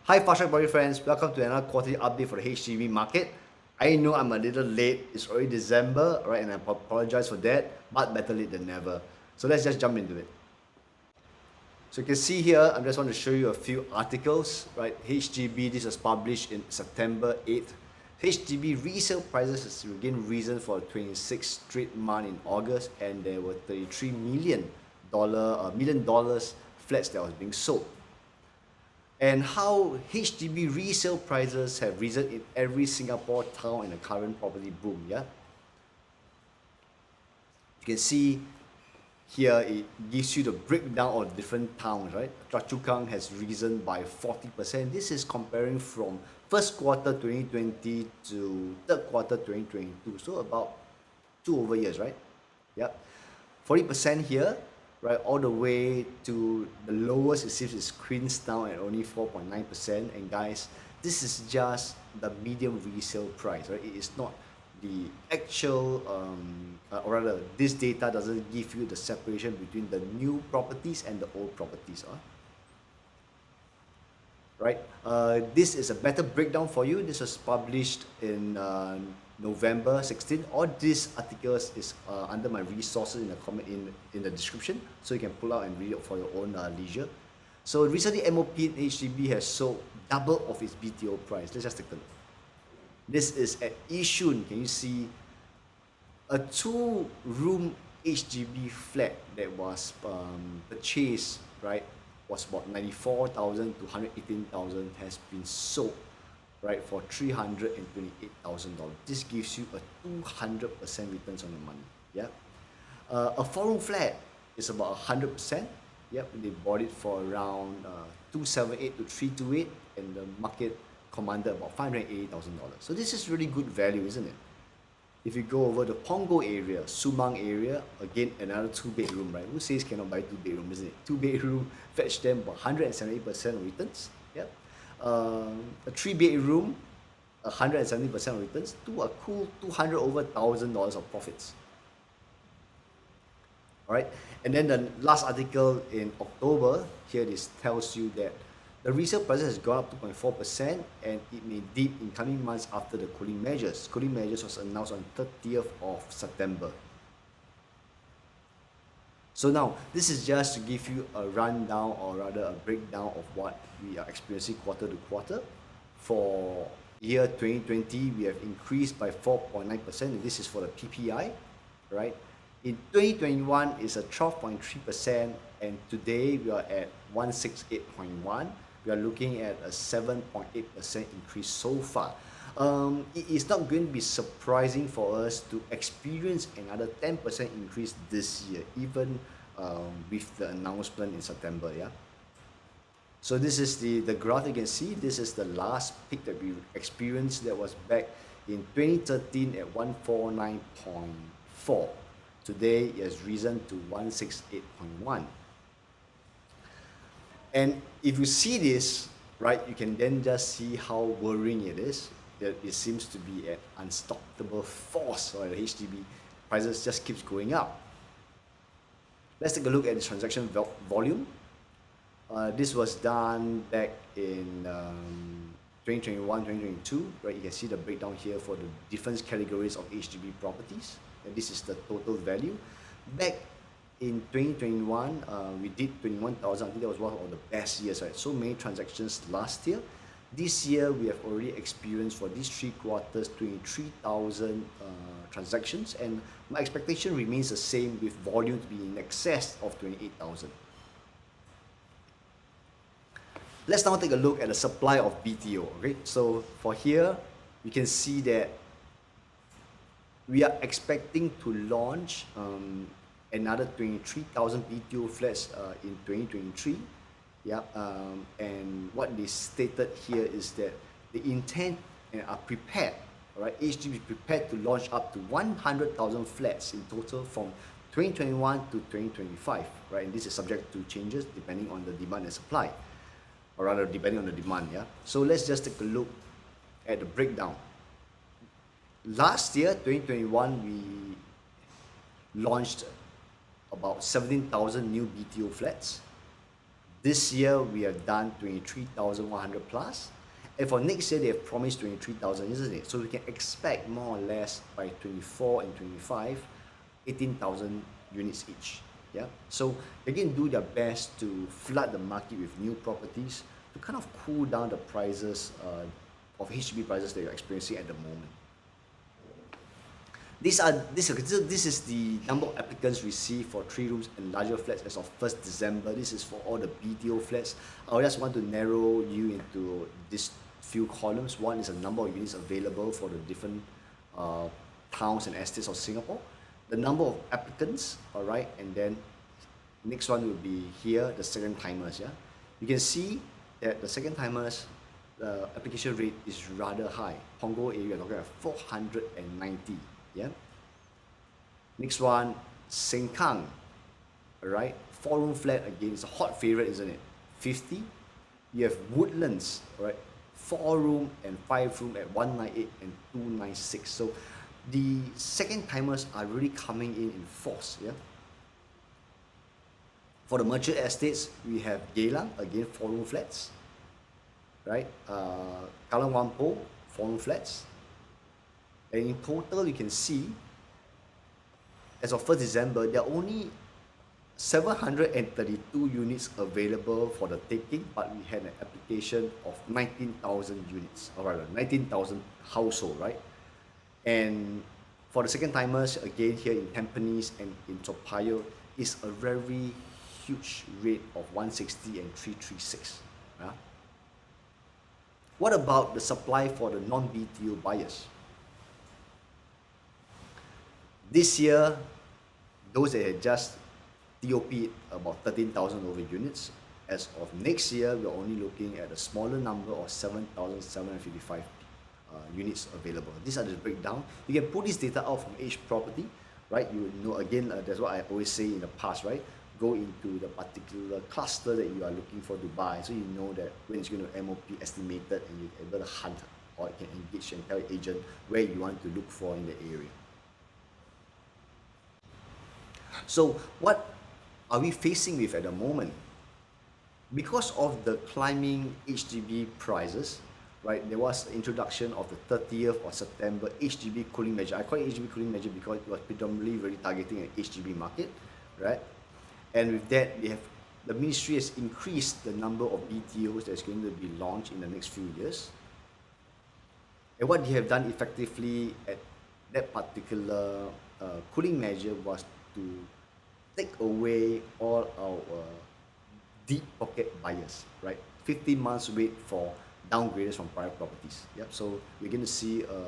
Hi Fast Track Property friends, welcome to another quarterly update for the HDB market. I know I'm a little late, it's already December, right, and I apologize for that, but better late than never. So let's just jump into it. So you can see here, I just want to show you a few articles, right? HDB, this was published in September 8th. HDB resale prices has again risen for a 26th straight month in August, and there were $33 million flats that was being sold. And how HDB resale prices have risen in every Singapore town in the current property boom, yeah? You can see here it gives you the breakdown of different towns, right? Choa Chu Kang has risen by 40%. This is comparing from first quarter 2020 to third quarter 2022. So about 2 over years, right? Yep. 40% here, right, all the way to the lowest it seems is Queenstown at only 4.9%. And guys, this is just the medium resale price, right? It is not the actual, or rather, this data doesn't give you the separation between the new properties and the old properties, right? This is a better breakdown for you. This was published in November 16. All these articles is under my resources in the comment in the description, so you can pull out and read it for your own leisure. So recently, MOP HDB has sold double of its BTO price. Let's just take a look. This is at Yishun. Can you see a 2-room HDB flat that was purchased, right, was about 94,000 to 118,000 has been sold, right, for $328,000. This gives you a 200% returns on your money. Yeah. A 4-room flat is about 100%. Yep, they bought it for around 278 to 328, and the market commanded about $580,000. So this is really good value, isn't it? If you go over the Punggol area, Sumang area, again another 2-bedroom, right? Who says cannot buy 2-bedroom, isn't it? 2-bedroom fetch them about 170% returns. Yeah. A 3-bedroom, 170% returns to a cool $200,000 of profits. All right, and then the last article in October, here this tells you that the resale price has gone up 2.4%, and it may dip in coming months after the cooling measures. Cooling measures was announced on 30th of September. So now, this is just to give you a rundown, or rather a breakdown of what we are experiencing quarter to quarter. For year 2020, we have increased by 4.9%, and this is for the PPI, right? In 2021, it's a 12.3%, and today we are at 168.1. We are looking at a 7.8% increase so far. It is not going to be surprising for us to experience another 10% increase this year, even with the announcement in September. Yeah. So this is the graph you can see. This is the last peak that we experienced. That was back in 2013 at 149.4. Today it has risen to 168.1. And if you see this, right, you can then just see how worrying it is. That it seems to be an unstoppable force, or the HDB prices just keeps going up. Let's take a look at the transaction volume. This was done back in 2021, 2022, right? You can see the breakdown here for the different categories of HDB properties. And this is the total value. Back in 2021, we did 21,000. I think that was one of the best years, right? So many transactions last year. This year, we have already experienced for these 3 quarters 23,000 transactions, and my expectation remains the same, with volume to be in excess of 28,000. Let's now take a look at the supply of BTO. Okay, so for here, you can see that we are expecting to launch another 23,000 BTO flats in 2023. Yeah, and what they stated here is that they intend and are prepared, right? HDB is prepared to launch up to 100,000 flats in total from 2021 to 2025, right? And this is subject to changes depending on the demand and supply, or rather depending on the demand. Yeah. So let's just take a look at the breakdown. Last year, 2021, we launched about 17,000 new BTO flats. This year we have done 23,100 plus, and for next year they have promised 23,000, isn't it? So we can expect more or less by 24 and 25, 18,000 units each. Yeah. So again, do their best to flood the market with new properties to kind of cool down the prices of HDB prices that you're experiencing at the moment. This is the number of applicants received for 3 rooms and larger flats as of 1st December. This is for all the BTO flats. I just want to narrow you into these few columns. One is the number of units available for the different towns and estates of Singapore, the number of applicants, all right, and then next one will be here, the second timers. Yeah, you can see that the second timers, the application rate is rather high. Punggol area, talking about 490. Yeah. Next one, Sengkang, all right, 4-room flat again. It's a hot favorite, isn't it? 50. You have Woodlands, all right, 4-room and 5-room at 198 and 296. So the second timers are really coming in force. Yeah. For the mature estates, we have Geylang, again 4-room flats, right? Kallang Whampoa, 4-room flats. And in total, you can see, as of 1st December, there are only 732 units available for the taking, but we had an application of 19,000 units, or rather 19,000 household, right? And for the second timers, again here in Tampines and in Toa Payoh, is a very huge rate of 160 and 336. Yeah? What about the supply for the non-BTO buyers? This year, those that had just TOP about 13,000 over units. As of next year, we're only looking at a smaller number of 7,755 units available. These are the breakdown. You can pull this data out from HDB Property, right? You know, again, that's what I always say in the past, right? Go into the particular cluster that you are looking for to buy, so you know that when it's going to MOP estimated, and you're able to hunt or you can engage and tell your agent where you want to look for in the area. So what are we facing with at the moment? Because of the climbing HDB prices, right, there was the introduction of the 30th of September HDB cooling measure. I call it HDB cooling measure because it was predominantly really targeting an HDB market, right? And with that, the ministry has increased the number of BTOs that's going to be launched in the next few years. And what they have done effectively at that particular cooling measure was to take away all our deep pocket buyers, right? 15 months wait for downgraders from private properties. Yep. So we're going to see a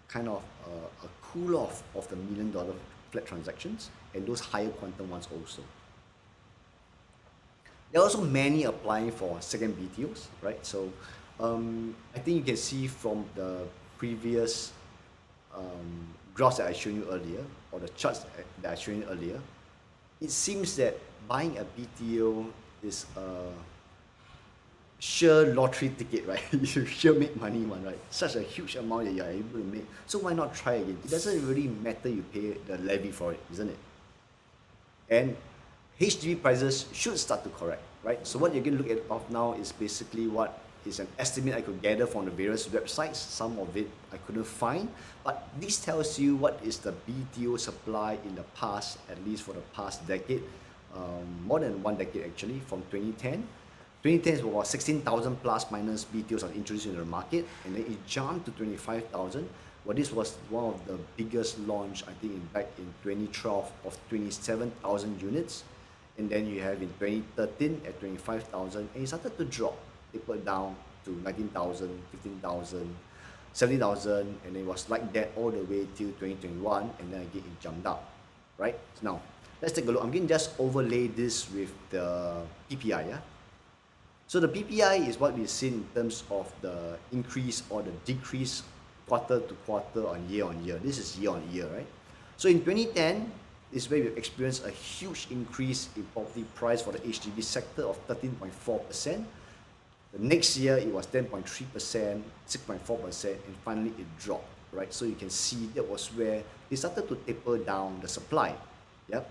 kind of a cool off of the $1 million flat transactions and those higher quantum ones also. There are also many applying for second BTOs, right? So I think you can see from the previous graphs that I showed you earlier, or the charts that I showed you earlier, it seems that buying a BTO is a sure lottery ticket, right? You sure make money one, right? Such a huge amount that you are able to make. So why not try again? It doesn't really matter you pay the levy for it, isn't it? And HDB prices should start to correct, right? So what you're going to look at of now is basically what is an estimate I could gather from the various websites. Some of it I couldn't find, but this tells you what is the BTO supply in the past, at least for the past decade, more than 1 decade actually, from 2010. 2010 is about 16,000 plus minus BTOs are introduced into the market, and then it jumped to 25,000. Well, this was one of the biggest launch, I think, back in 2012 of 27,000 units. And then you have in 2013 at 25,000, and it started to drop. It put down to 19,000, 15,000, 70,000, and it was like that all the way till 2021, and then again it jumped up, right? So now, let's take a look. I'm going to just overlay this with the PPI, yeah? So the PPI is what we've seen in terms of the increase or the decrease quarter to quarter on year. This is year on year, right? So in 2010, is where we've experienced a huge increase in property price for the HDB sector of 13.4%. The next year it was 10.3%, 6.4%, and finally it dropped, right? So you can see that was where they started to taper down the supply. Yep.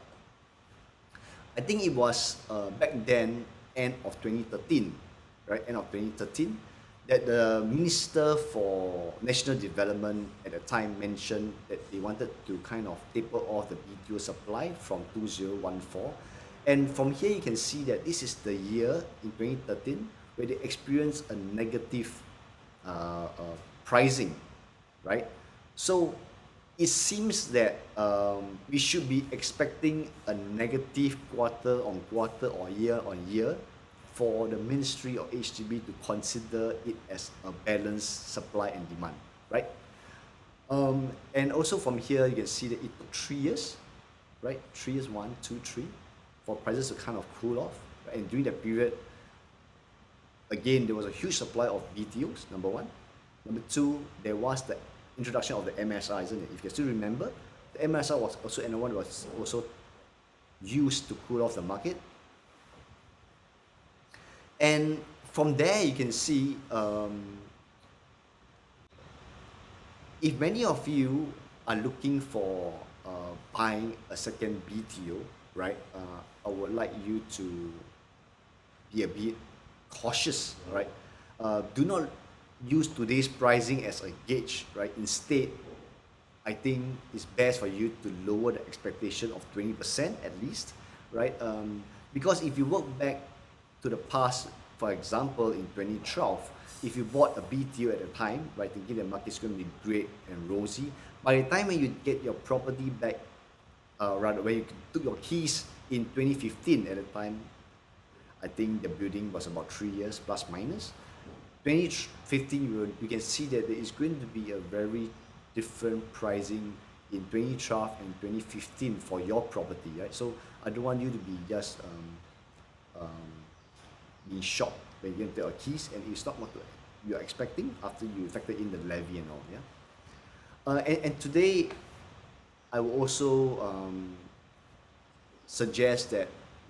I think it was back then end of 2013, right? End of 2013, that the Minister for National Development at the time mentioned that they wanted to kind of taper off the BTO supply from 2014. And from here you can see that this is the year in 2013 where they experienced a negative pricing, right? So it seems that we should be expecting a negative quarter on quarter or year on year for the Ministry of HDB to consider it as a balanced supply and demand, right? And also from here, you can see that it took 3 years, right? 3 years, 1, 2, 3, for prices to kind of cool off. Right? And during that period, again, there was a huge supply of BTOs, number one. Number two, there was the introduction of the MSI, isn't it? If you can still remember, the MSI was also another one was also used to cool off the market. And from there, you can see if many of you are looking for buying a second BTO, right? I would like you to be a bit cautious, right? Do not use today's pricing as a gauge, right? Instead, I think it's best for you to lower the expectation of 20% at least, right? Because if you work back to the past, for example, in 2012, if you bought a BTO at the time, right, thinking the market's going to be great and rosy, by the time when you get your property back, rather when you took your keys in 2015 at the time, I think the building was about 3 years plus minus. 2015, you can see that there is going to be a very different pricing in 2012 and 2015 for your property, right? So I don't want you to be just being shocked when you get your keys and it's not what you're expecting after you factor in the levy and all, yeah? And today, I will also suggest that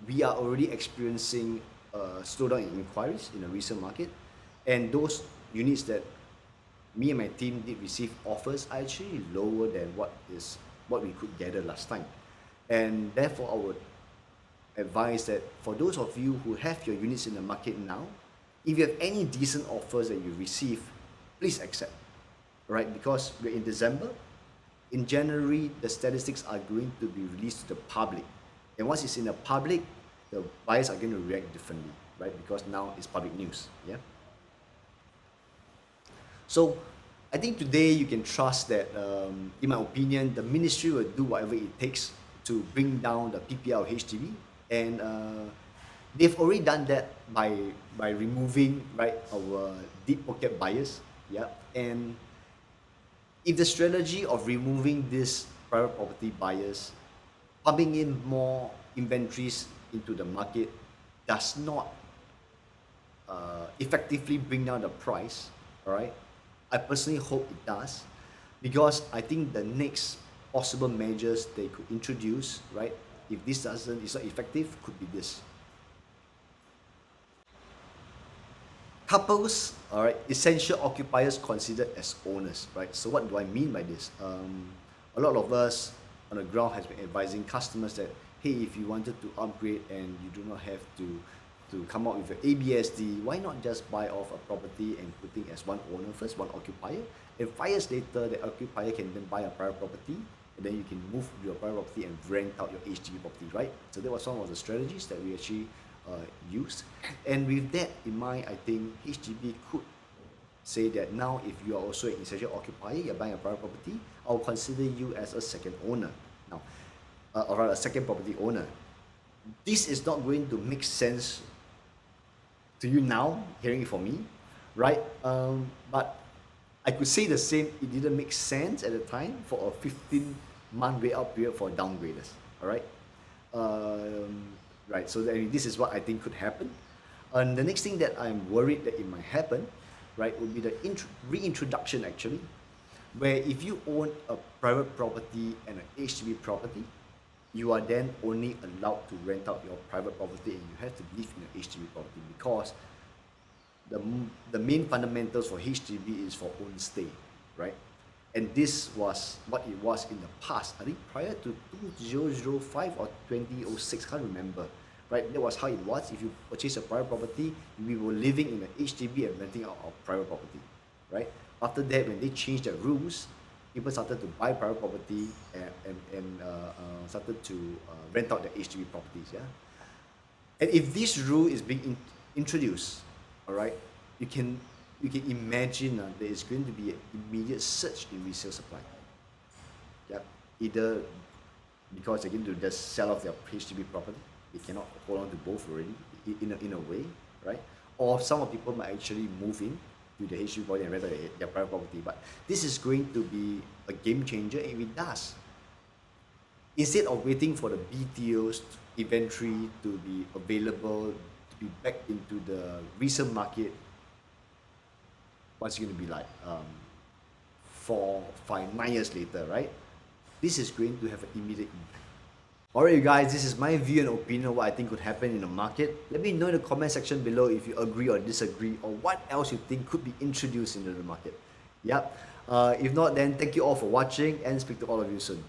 we are already experiencing a slowdown in inquiries in the resale market, and those units that me and my team did receive offers are actually lower than what we could gather last time. And therefore, I would advise that for those of you who have your units in the market now, if you have any decent offers that you receive, please accept, right? Because we're in December. In January, the statistics are going to be released to the public. And once it's in the public, the buyers are going to react differently, right? Because now it's public news, yeah? So I think today you can trust that, in my opinion, the ministry will do whatever it takes to bring down the PPR of HDB. And they've already done that by removing, right, our deep pocket buyers, yeah? And if the strategy of removing these private property buyers, pumping in more inventories into the market does not effectively bring down the price, all right? I personally hope it does, because I think the next possible measures they could introduce, right, if this is not effective, could be this. Couples, all right, essential occupiers considered as owners, right? So what do I mean by this? A lot of us on the ground has been advising customers that, hey, if you wanted to upgrade and you do not have to come up with an ABSD, why not just buy off a property and putting as one owner first, one occupier, and 5 years later the occupier can then buy a private property, and then you can move your private property and rent out your HDB property, right? So that was one of the strategies that we actually used. And with that in mind, I think HDB could say that now if you are also an essential occupier, you're buying a private property, I'll consider you as a second owner now, or rather a second property owner. This is not going to make sense to you now, hearing it from me, right? But I could say the same, it didn't make sense at the time for a 15-month wait out period for downgraders, all right? Right, so this is what I think could happen. And the next thing that I'm worried that it might happen, right, would be the reintroduction actually, where if you own a private property and an HDB property, you are then only allowed to rent out your private property and you have to live in an HDB property, because the main fundamentals for HDB is for own stay, right? And this was what it was in the past, I think prior to 2005 or 2006, can't remember, right? That was how it was. If you purchase a private property, we were living in an HDB and renting out our private property, right? After that, when they changed the rules, people started to buy private property and started to rent out the HDB properties, yeah? And if this rule is being introduced, all right, you can imagine there is going to be an immediate surge in resale supply. Yep. Either because they're going to just sell off their HDB property, they cannot hold on to both already in a way, right? Or some of people might actually move in to the HDB property and rent out their private property. But this is going to be a game changer if it does. Instead of waiting for the BTOs inventory to be available, to be back into the resale market, what's going to be like 4, 5, 9 years later, right? This is going to have an immediate impact. Alright, you guys, this is my view and opinion on what I think could happen in the market. Let me know in the comment section below if you agree or disagree, or what else you think could be introduced into the market. Yep. If not, then thank you all for watching and speak to all of you soon.